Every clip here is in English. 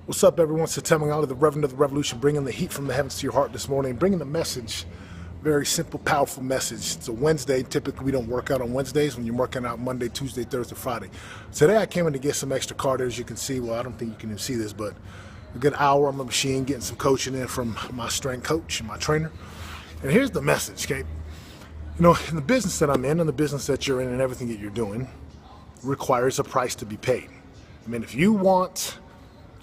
What's up, everyone? Satem out of the Reverend of the Revolution, bringing the heat from the heavens to your heart this morning, bringing the message, very simple, powerful message. It's a Wednesday. Typically, we don't work out on Wednesdays when you're working out Monday, Tuesday, Thursday, Friday. Today, I came in to get some extra cardio. As you can see, well, I don't think you can even see this, but a good hour on the machine, getting some coaching in from my strength coach and my trainer. And here's the message, okay? You know, in the business that I'm in and the business that you're in and everything that you're doing requires a price to be paid. I mean, if you want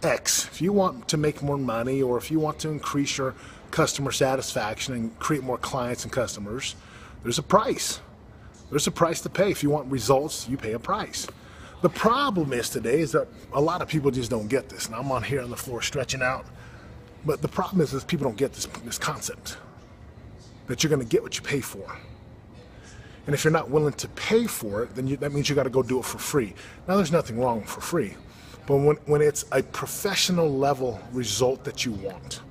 X, if you want to make more money, or if you want to increase your customer satisfaction and create more clients and customers, there's a price. There's a price to pay. If you want results, you pay a price. The problem is today is that a lot of people just don't get this. And I'm on here on the floor stretching out. But the problem is people don't get this concept that you're going to get what you pay for. And if you're not willing to pay for it, then that means you got to go do it for free. Now, there's nothing wrong for free. But when it's a professional level result that you want,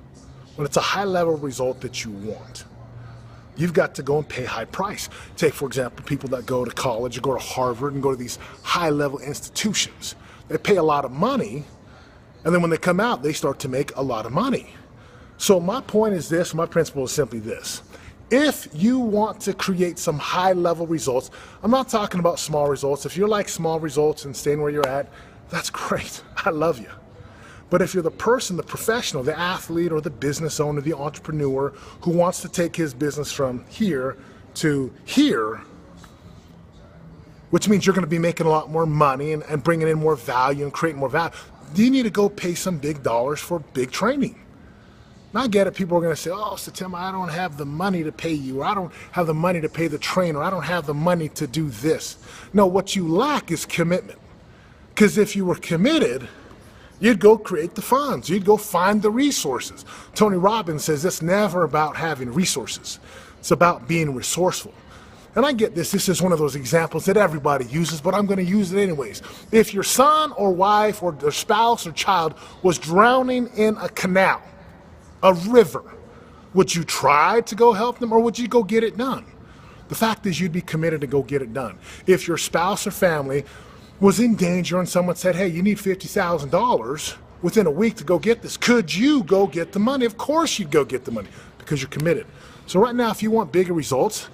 when it's a high level result that you want, you've got to go and pay a high price. Take, for example, people that go to college or go to Harvard and go to these high level institutions. They pay a lot of money, and then when they come out, they start to make a lot of money. So my point is this, my principle is simply this. If you want to create some high level results, I'm not talking about small results. If you like small results and staying where you're at, that's great. I love you. But if you're the person, the professional, the athlete, or the business owner, the entrepreneur who wants to take his business from here to here, which means you're going to be making a lot more money and bringing in more value and creating more value, you need to go pay some big dollars for big training. Now I get it, people are going to say, oh, Satem, I don't have the money to pay you, or I don't have the money to pay the trainer, I don't have the money to do this. No, what you lack is commitment. Because if you were committed, you'd go create the funds. You'd go find the resources. Tony Robbins says it's never about having resources. It's about being resourceful. And I get this. This is one of those examples that everybody uses, but I'm going to use it anyways. If your son or wife or their spouse or child was drowning in a canal, a river, would you try to go help them, or would you go get it done? The fact is, you'd be committed to go get it done. If your spouse or family was in danger and someone said, hey, you need $50,000 within a week to go get this, could you go get the money? Of course you'd go get the money, because you're committed. So right now, if you want bigger results,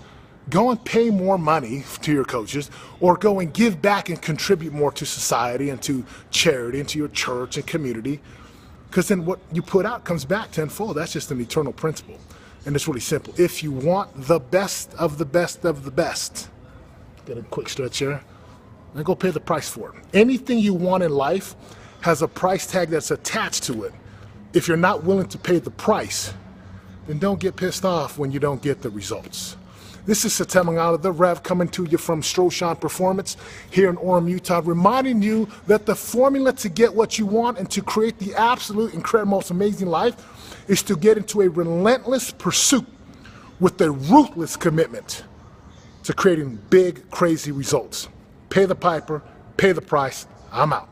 go and pay more money to your coaches, or go and give back and contribute more to society and to charity and to your church and community, because then what you put out comes back tenfold. That's just an eternal principle. And it's really simple. If you want the best of the best of the best, get a quick stretch here, and go pay the price for it. Anything you want in life has a price tag that's attached to it. If you're not willing to pay the price, then don't get pissed off when you don't get the results. This is Satem out of the Rev, coming to you from Stroshan Performance here in Orem, Utah, reminding you that the formula to get what you want and to create the absolute incredible, most amazing life is to get into a relentless pursuit with a ruthless commitment to creating big, crazy results. Pay the piper, pay the price. I'm out.